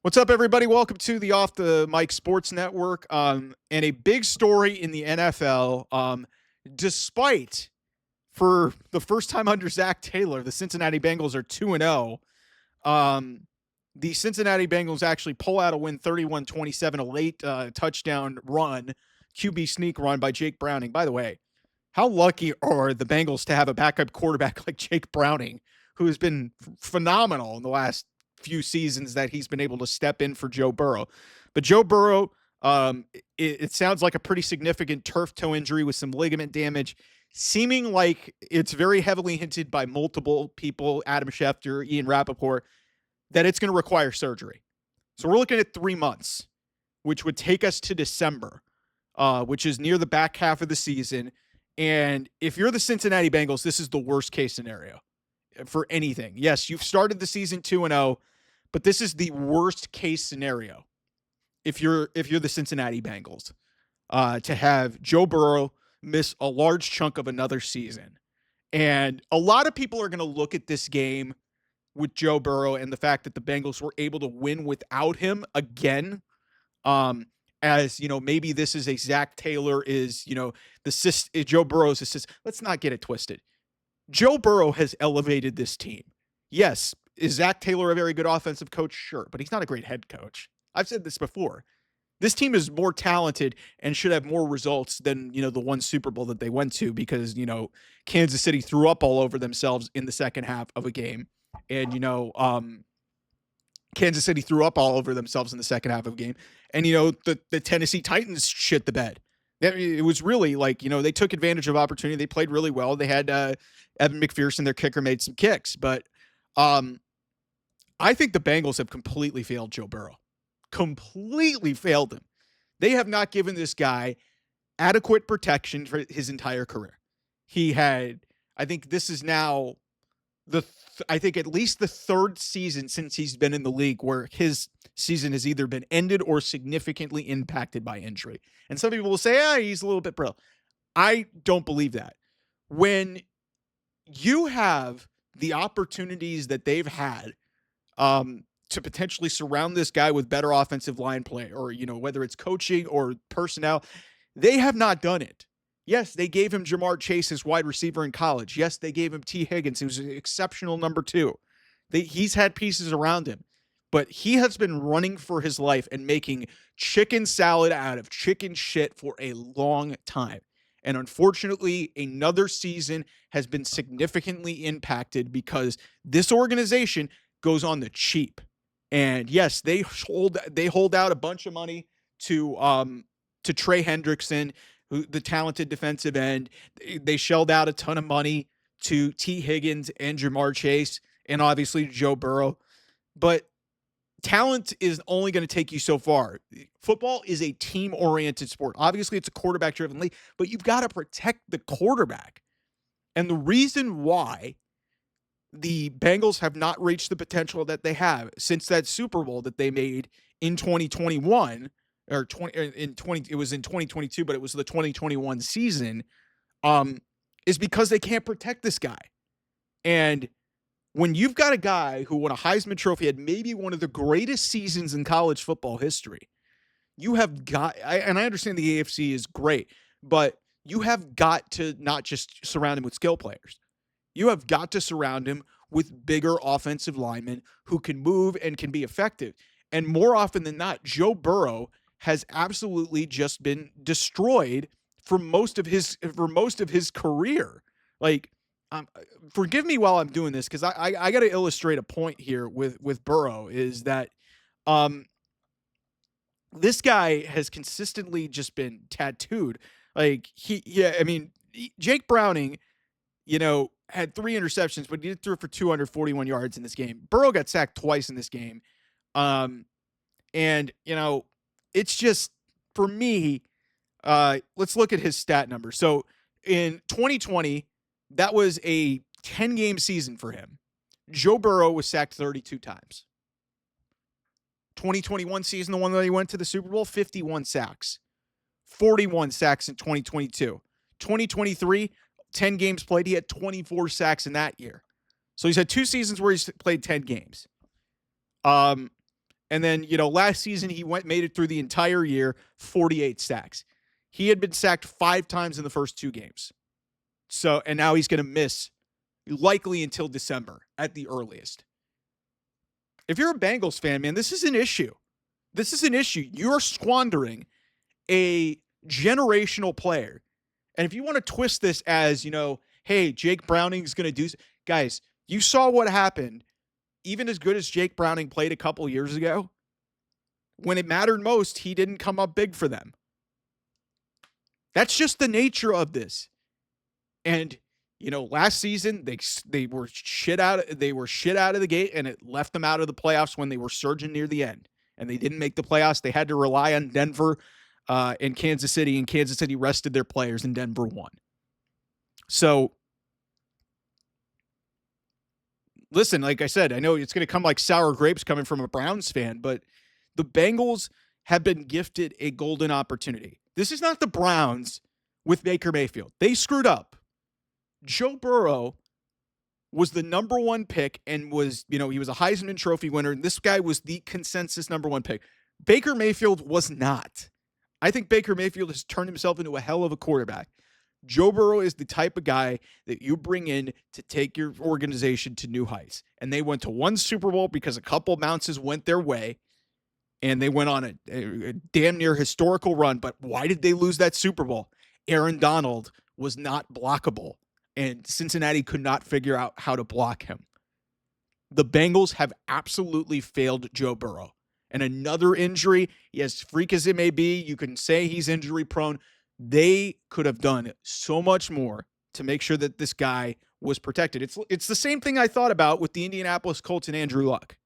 What's up, everybody? Welcome to the Off the Mic Sports Network. And a big story in the NFL. Despite for the first time under Zach Taylor, the Cincinnati Bengals are 2-0. The Cincinnati Bengals actually pull out a win 31-27, a late touchdown run, QB sneak run by Jake Browning. By the way, how lucky are the Bengals to have a backup quarterback like Jake Browning, who has been phenomenal in the last few seasons that he's been able to step in for Joe Burrow. But Joe Burrow, it sounds like a pretty significant turf toe injury with some ligament damage, seeming like it's very heavily hinted by multiple people, Adam Schefter, Ian Rappaport, that it's going to require surgery. So we're looking at 3 months, which would take us to December, which is near the back half of the season. And if you're the Cincinnati Bengals, this is the worst case scenario for anything. Yes, you've started the season 2-0, but this is the worst case scenario if you're the Cincinnati Bengals, to have Joe Burrow miss a large chunk of another season. And a lot of people are going to look at this game with Joe Burrow and the fact that the Bengals were able to win without him again, as, maybe this is a Zach Taylor is, Joe Burrow's assist. Let's not get it twisted. Joe Burrow has elevated this team. Yes, is Zach Taylor a very good offensive coach? Sure, but he's not a great head coach. I've said this before. This team is more talented and should have more results than, the one Super Bowl that they went to because, Kansas City threw up all over themselves in the second half of a game. And, Kansas City threw up all over themselves in the second half of a game. And, the Tennessee Titans shit the bed. It was really like, they took advantage of opportunity. They played really well. They had Evan McPherson, their kicker, made some kicks. But I think the Bengals have completely failed Joe Burrow. Completely failed him. They have not given this guy adequate protection for his entire career. He had, I think this is now I think at least the third season since he's been in the league where his season has either been ended or significantly impacted by injury. And some people will say, he's a little bit brittle. I don't believe that. When you have the opportunities that they've had to potentially surround this guy with better offensive line play or, whether it's coaching or personnel, they have not done it. Yes, they gave him Jamar Chase as wide receiver in college. Yes, they gave him T. Higgins, who's an exceptional number 2. He's had pieces around him, but he has been running for his life and making chicken salad out of chicken shit for a long time. And unfortunately, another season has been significantly impacted because this organization goes on the cheap. And yes, they hold out a bunch of money to Trey Hendrickson, the talented defensive end. They shelled out a ton of money to T. Higgins and Jamar Chase and obviously Joe Burrow. But talent is only going to take you so far. Football is a team-oriented sport. Obviously, it's a quarterback-driven league, but you've got to protect the quarterback. And the reason why the Bengals have not reached the potential that they have since that Super Bowl that they made in 2021 or it was in 2022, but it was the 2021 season, is because they can't protect this guy. And when you've got a guy who won a Heisman Trophy, had maybe one of the greatest seasons in college football history, you have got, and I understand the AFC is great, but you have got to not just surround him with skill players. You have got to surround him with bigger offensive linemen who can move and can be effective. And more often than not, Joe Burrow has absolutely just been destroyed for most of his career. Like, forgive me while I'm doing this because I got to illustrate a point here with Burrow is that this guy has consistently just been tattooed. Like Jake Browning, had 3 interceptions, but he threw for 241 yards in this game. Burrow got sacked twice in this game. And, it's just, for me, let's look at his stat numbers. So in 2020, that was a 10-game season for him. Joe Burrow was sacked 32 times. 2021 season, the one that he went to the Super Bowl, 51 sacks. 41 sacks in 2022. 2023, 10 games played, he had 24 sacks in that year. So he's had 2 seasons where he's played 10 games. And then, last season he made it through the entire year, 48 sacks. He had been sacked 5 times in the first 2 games. So, and now he's going to miss likely until December at the earliest. If you're a Bengals fan, man, this is an issue. This is an issue. You're squandering a generational player. And if you want to twist this as, hey, Jake Browning's going to do, guys, you saw what happened. Even as good as Jake Browning played a couple years ago, when it mattered most, he didn't come up big for them. That's just the nature of this. And, last season they were shit out of the gate, and it left them out of the playoffs when they were surging near the end. And they didn't make the playoffs. They had to rely on Denver and Kansas City, and Kansas City rested their players, and Denver won. So, listen, like I said, I know it's going to come like sour grapes coming from a Browns fan, but the Bengals have been gifted a golden opportunity. This is not the Browns with Baker Mayfield. They screwed up. Joe Burrow was the number 1 pick and was, he was a Heisman Trophy winner. And this guy was the consensus number 1 pick. Baker Mayfield was not. I think Baker Mayfield has turned himself into a hell of a quarterback. Joe Burrow is the type of guy that you bring in to take your organization to new heights. And they went to 1 Super Bowl because a couple bounces went their way. And they went on a damn near historical run. But why did they lose that Super Bowl? Aaron Donald was not blockable. And Cincinnati could not figure out how to block him. The Bengals have absolutely failed Joe Burrow. And another injury, as freak as it may be, you can say he's injury prone. They could have done so much more to make sure that this guy was protected. It's the same thing I thought about with the Indianapolis Colts and Andrew Luck.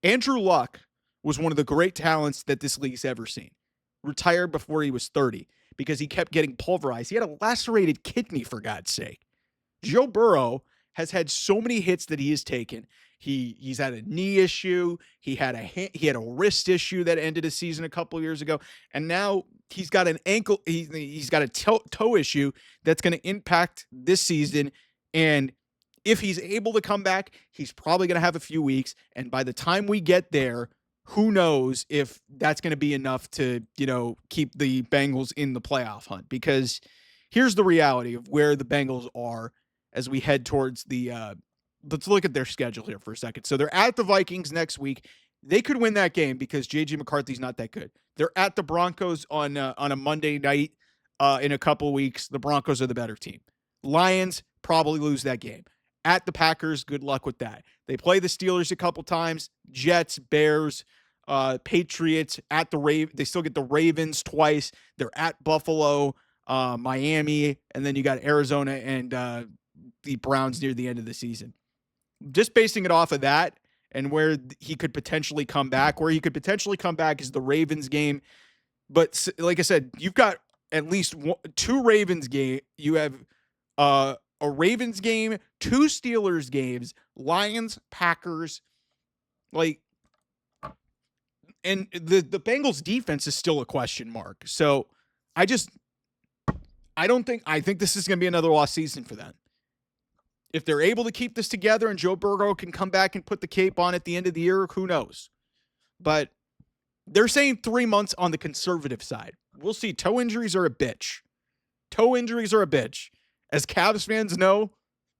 Andrew Luck was one of the great talents that this league's ever seen. Retired before he was 30 because he kept getting pulverized. He had a lacerated kidney, for God's sake. Joe Burrow has had so many hits that he has taken. He's had a knee issue. He had a wrist issue that ended a season a couple years ago, and now he's got an ankle. He's got a toe issue that's going to impact this season. And if he's able to come back, he's probably going to have a few weeks. And by the time we get there, who knows if that's going to be enough to, keep the Bengals in the playoff hunt. Because here's the reality of where the Bengals are as we head towards the let's look at their schedule here for a second. So they're at the Vikings next week. They could win that game because J.J. McCarthy's not that good. They're at the Broncos on a Monday night in a couple weeks. The Broncos are the better team. Lions probably lose that game. At the Packers, good luck with that. They play the Steelers a couple times. Jets, Bears, Patriots, at the they still get the Ravens twice. They're at Buffalo, Miami, and then you got Arizona and the Browns near the end of the season. Just basing it off of that and where he could potentially come back, is the Ravens game. But like I said, you've got at least 2 Ravens game. You have a Ravens game, 2 Steelers games, Lions, Packers, and the Bengals defense is still a question mark. So I think this is going to be another lost season for them. If they're able to keep this together and Joe Burrow can come back and put the cape on at the end of the year, who knows? But they're saying 3 months on the conservative side. We'll see. Toe injuries are a bitch. As Cavs fans know,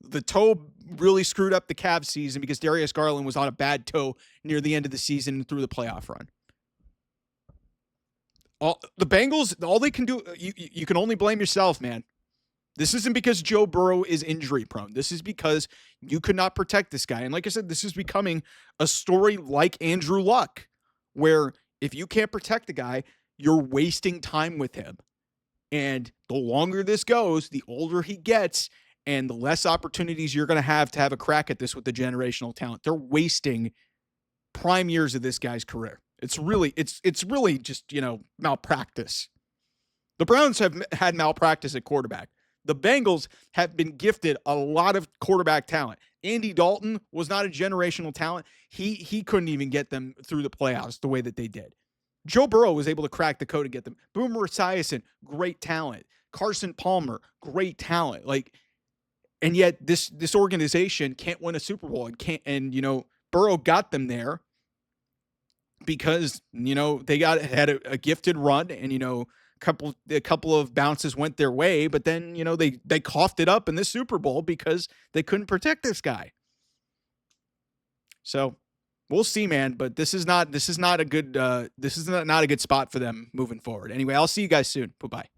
the toe really screwed up the Cavs season because Darius Garland was on a bad toe near the end of the season and through the playoff run. The Bengals, all they can do, you can only blame yourself, man. This isn't because Joe Burrow is injury prone. This is because you could not protect this guy. And like I said, this is becoming a story like Andrew Luck, where if you can't protect the guy, you're wasting time with him. And the longer this goes, the older he gets, and the less opportunities you're going to have a crack at this with the generational talent. They're wasting prime years of this guy's career. It's really just, malpractice. The Browns have had malpractice at quarterback. The Bengals have been gifted a lot of quarterback talent. Andy Dalton was not a generational talent. He couldn't even get them through the playoffs the way that they did. Joe Burrow was able to crack the code and get them. Boomer Esiason, great talent. Carson Palmer, great talent. And yet this organization can't win a Super Bowl and Burrow got them there. because, they had a gifted run, and, a couple of bounces went their way, but then, they coughed it up in the Super Bowl because they couldn't protect this guy. So we'll see, man. But this is not a good spot for them moving forward. Anyway, I'll see you guys soon. Bye-bye.